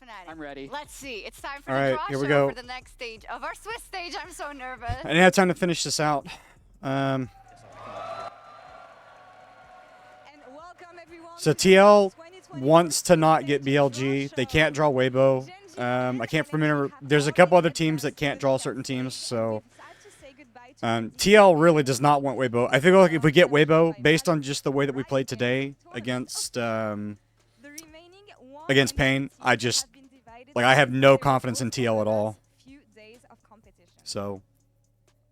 Really, Fnatic? I'm ready. Let's see. It's time for All the right, draw here we show go. for the next stage of our Swiss stage. I'm so nervous. I didn't have time to finish this out. So TL wants to not get BLG. They can't draw Weibo. I can't remember. There's a couple other teams that can't draw certain teams. So TL really does not want Weibo. I think like if we get Weibo, based on just the way that we played today against Pain, I just I have no confidence in TL at all. So.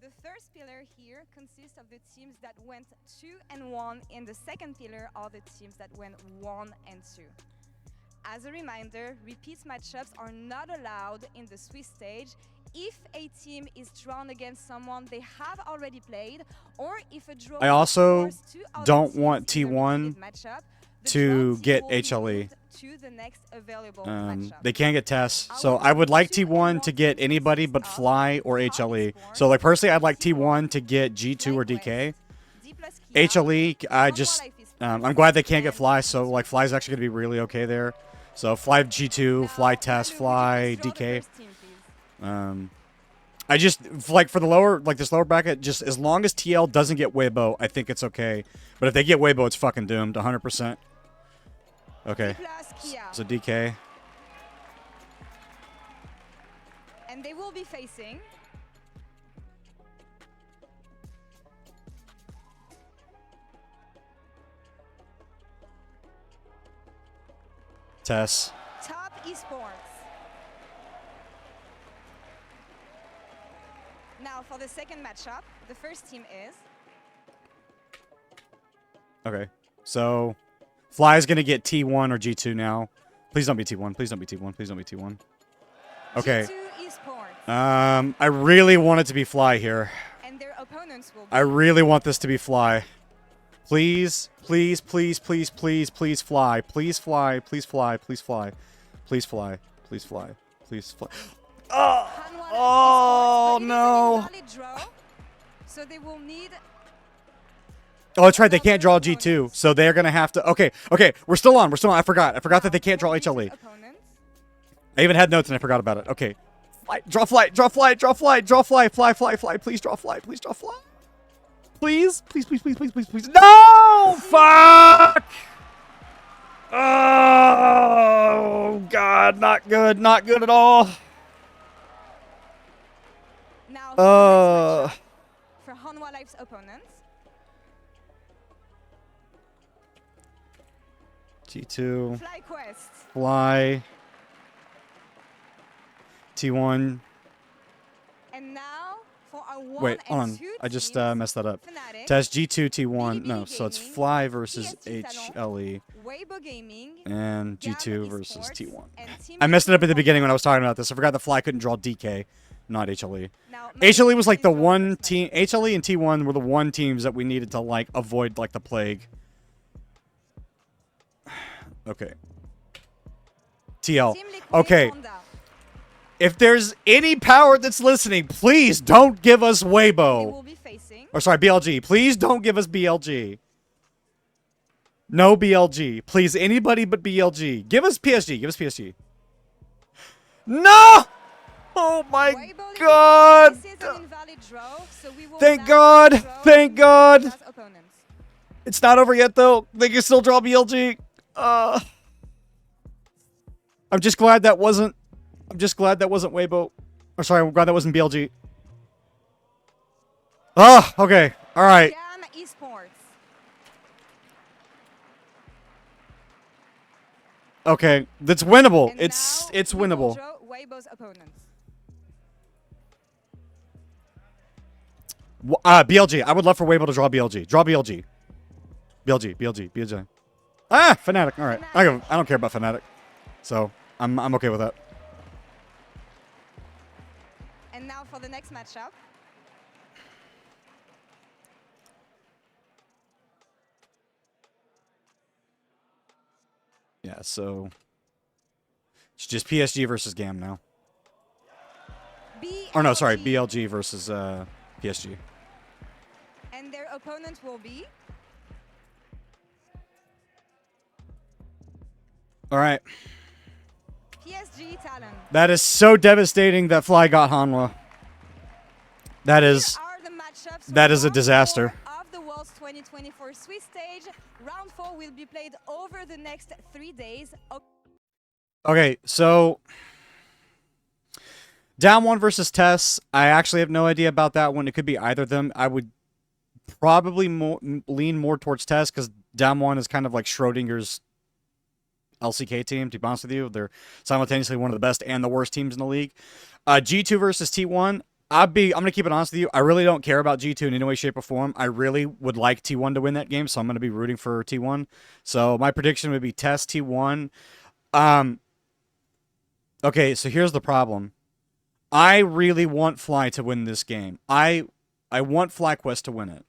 The first pillar here consists of the teams that went 2 and 1, and the second pillar are the teams that went 1 and 2. As a reminder, repeat matchups are not allowed in the Swiss stage if a team is drawn against someone they have already played, or if a draw. I also don't want T1 to get HLE. They can't get tests, so I would like T1 to get anybody but Fly or HLE. So like personally, I'd like T1 to get G2 or DK. HLE, I'm glad they can't get Fly, so like Fly's actually gonna be really okay there. So Fly G2, Fly test, Fly DK. I just like for the lower this lower bracket, just as long as TL doesn't get Weibo, I think it's okay. But if they get Weibo, it's fucking doomed, 100%. Okay. So DK. And they will be facing Tess. Top Esports. Now for the second matchup, the first team is. Okay. So Fly is gonna get T1 or G2 now. Please don't be T1. Please don't be T1. Please don't be T1. Okay. G2 Esports. I really want it to be Fly here. And their opponents will be. I really want this to be Fly. Please, please, please, please, please, please fly. Please fly. Please fly. Please fly. Please fly. Please fly. Please fly. Oh no. So they will need. Oh, that's right. They can't draw G2, so they're gonna have to. Okay, okay. We're still on. We're still on. I forgot that they can't draw HLE. I even had notes and I forgot about it. Okay. Flight. Draw flight. Draw flight. Draw flight. Draw flight. Fly. Fly. Fly. Please draw flight. Please draw flight. Please. Please. Please. Please. Please. Please. Please. No! Fuck! Oh God! Not good. Not good at all. Now for Hanwha Life's opponents. G2. FlyQuest. Fly. T1. And now for our 1 Wait, hold and on. 2 I just teams, messed that up. Fnatic, Test G2 T1. BB No, so it's Gaming, Fly versus PSG Talon, HLE Weibo Gaming, and GAM G2 versus Esports, T1. and Team I messed it up at the Liquid beginning when I Fire. was talking about this. I forgot the Fly couldn't draw DK, not HLE. Now, HLE was like the Magic one is team. HLE and T1 were the one teams that we needed to like avoid like the plague. Okay. TL. Team Liquid Okay. Honda. If there's any power that's listening, please don't give us They Weibo. will be facing. Or sorry, BLG. Please don't give us BLG. No BLG. Please, anybody but BLG. Give us PSG. Give us PSG. No! Oh my Weibo God! This is an invalid draw, so we will Thank now God! draw Thank God! as opponents. It's not over yet, though. They can still draw BLG. I'm just glad that wasn't. I'm just glad that wasn't Weibo. Or sorry, I'm glad that wasn't BLG. Oh, okay. All right. GAM Esports. Okay, that's winnable. And It's now we will winnable. draw Weibo's opponents. BLG. I would love for Weibo to draw BLG. Draw BLG. BLG. Ah, Fnatic. All right. I don't care about Fnatic, so I'm okay with that. And now for the next matchup. Yeah. So it's just PSG versus GAM now. Or no, sorry, BLG versus PSG. And their opponent will be. All right. PSG Talon. That is so devastating that Fly got Hanwha. That Here is are the matchups that for is a round disaster. 4 of the World's 2024 Swiss stage. Round 4 will be played over the next 3 days. Okay, so Down 1 versus Tess. I actually have no idea about that one. It could be either of them. I would probably lean more towards Tess because Down 1 is kind of like Schrodinger's LCK team, to be honest with you. They're simultaneously one of the best and the worst teams in the league. G2 versus T1. I'm gonna keep it honest with you. I really don't care about G2 in any way, shape, or form. I really would like T1 to win that game, so I'm gonna be rooting for T1. So my prediction would be Tess T1. Okay, so here's the problem. I really want Fly to win this game. I want FlyQuest to win it.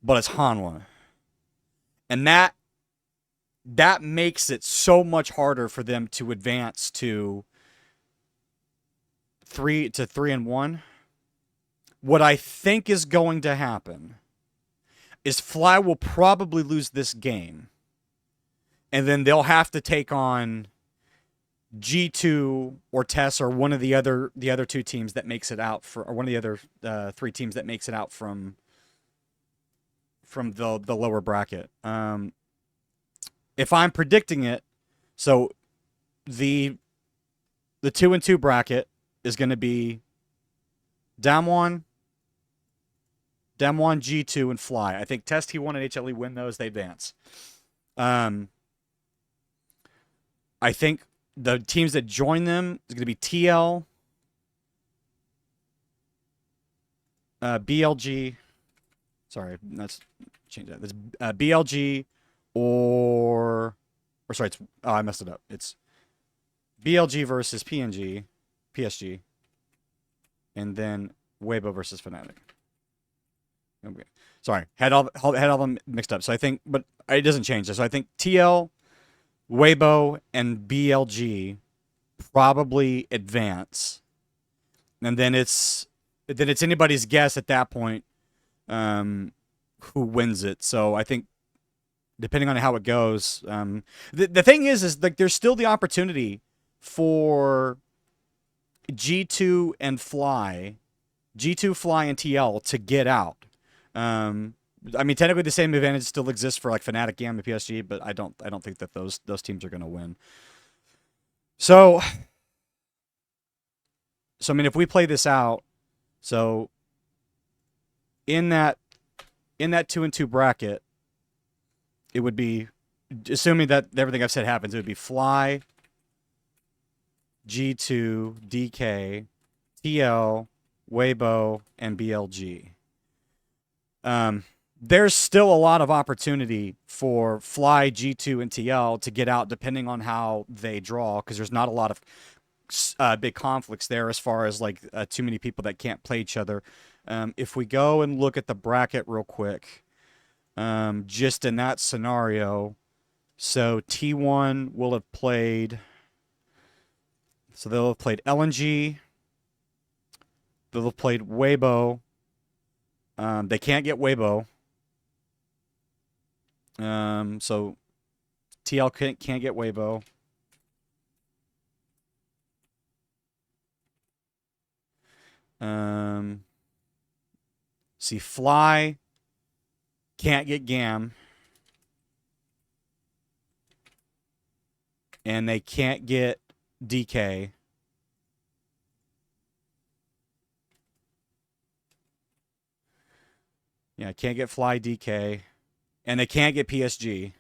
But it's Hanwha. And that makes it so much harder for them to advance to 3-1. What I think is going to happen is Fly will probably lose this game. And then they'll have to take on G2 or Tess or one of the other two teams that makes it out for, or one of the other 3 teams that makes it out from the lower bracket. If I'm predicting it, so the 2-2 bracket is going to be Damwon, G2, and Fly. I think Test T1 and HLE win those, they advance. I think the teams that join them is going to be TL, BLG. Sorry, let's change that. That's BLG or sorry, it's I messed it up. It's BLG versus PSG, and then Weibo versus Fnatic. Okay, sorry, had all them mixed up. So I think, but it doesn't change. So I think TL, Weibo, and BLG probably advance, and then it's anybody's guess at that point who wins it. So I think depending on how it goes, the thing is like there's still the opportunity for G2 and Fly, Fly, and TL to get out. I mean, technically the same advantage still exists for like Fnatic, GAM, and PSG, but I don't think that those teams are going to win. So I mean, if we play this out, so in that 2-2 bracket, it would be, assuming that everything I've said happens, it would be Fly, G2, DK, TL, Weibo, and BLG. There's still a lot of opportunity for Fly, G2, and TL to get out depending on how they draw, because there's not a lot of big conflicts there as far as like too many people that can't play each other. If we go and look at the bracket real quick, just in that scenario, so T1 will have played, so they'll have played LNG, they'll have played Weibo. They can't get Weibo. So TL can't get Weibo. See, Fly can't get GAM. And they can't get DK. Yeah, can't get Fly, DK. And they can't get PSG.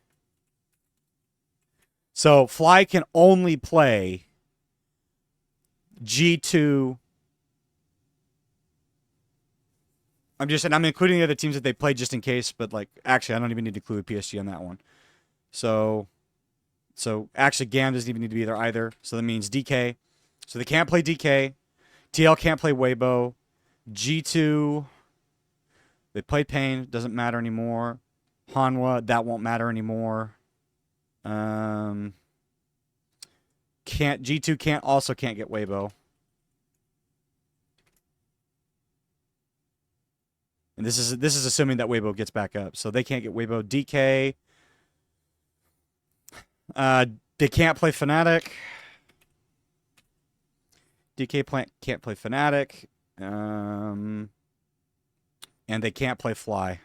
So Fly can only play G2. I'm including the other teams that they played just in case, but like actually I don't even need to include PSG on that one. So actually GAM doesn't even need to be there either. So that means DK. So they can't play DK. TL can't play Weibo. G2, they played Pain, doesn't matter anymore. Hanwha, that won't matter anymore. G2 can't get Weibo. And this is assuming that Weibo gets back up. So they can't get Weibo. DK. They can't play Fnatic. DK Plant can't play Fnatic. And they can't play Fly.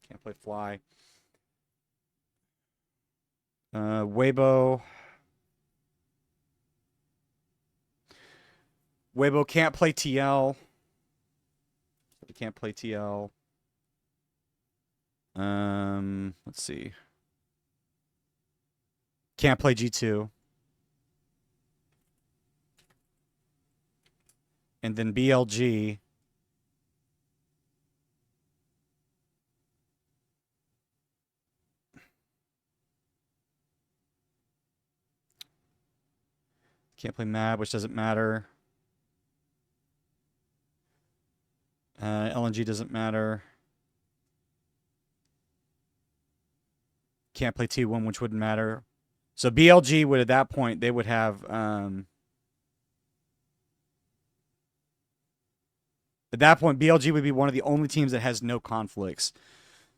Can't play Fly. Weibo. Weibo can't play TL. They can't play TL. Let's see. Can't play G2. And then BLG. Can't play MAD, which doesn't matter. LNG doesn't matter. Can't play T1, which wouldn't matter. So BLG would, at that point, they would have... at that point, BLG would be one of the only teams that has no conflicts.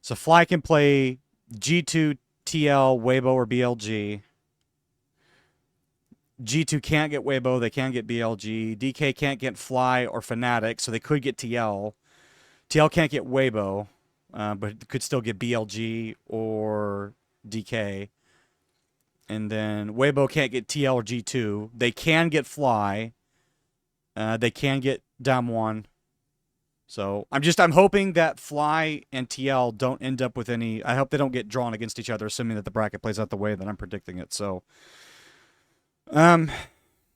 So Fly can play G2, TL, Weibo, or BLG. G2 can't get Weibo, they can get BLG. DK can't get Fly or Fnatic, so they could get TL. TL can't get Weibo, but could still get BLG or DK. And then Weibo can't get TL or G2. They can get Fly. They can get Damwon. So I'm hoping that Fly and TL don't end up with any... I hope they don't get drawn against each other, assuming that the bracket plays out the way that I'm predicting it. So... and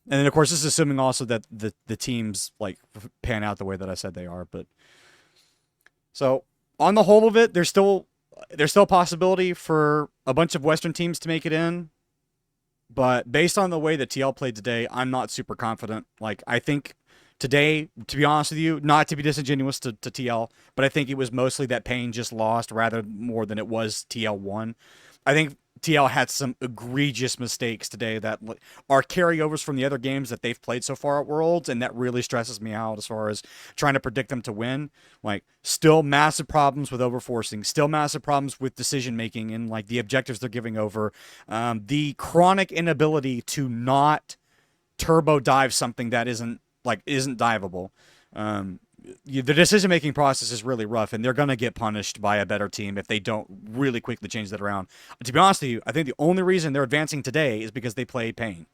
then of course this is assuming also that the teams like pan out the way that I said they are. But so on the whole of it, there's still a possibility for a bunch of Western teams to make it in. But based on the way that TL played today, I'm not super confident. Like, I think today, to be honest with you, not to be disingenuous to TL, but I think it was mostly that Pain just lost rather more than it was TL won. I think TL had some egregious mistakes today that are carryovers from the other games that they've played so far at Worlds, and that really stresses me out as far as trying to predict them to win. Like, still massive problems with overforcing, still massive problems with decision-making and, like, the objectives they're giving over. The chronic inability to not turbo dive something that isn't diveable. The decision-making process is really rough, and they're going to get punished by a better team if they don't really quickly change that around. To be honest with you, I think the only reason they're advancing today is because they played Pain,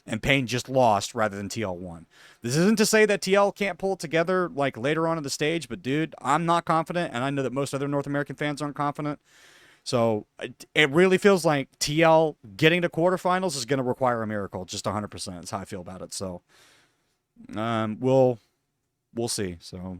and Pain just lost rather than TL won. This isn't to say that TL can't pull it together like later on in the stage, but dude, I'm not confident, and I know that most other North American fans aren't confident. So it really feels like TL getting to quarterfinals is going to require a miracle, just 100%. That's how I feel about it. So we'll see. So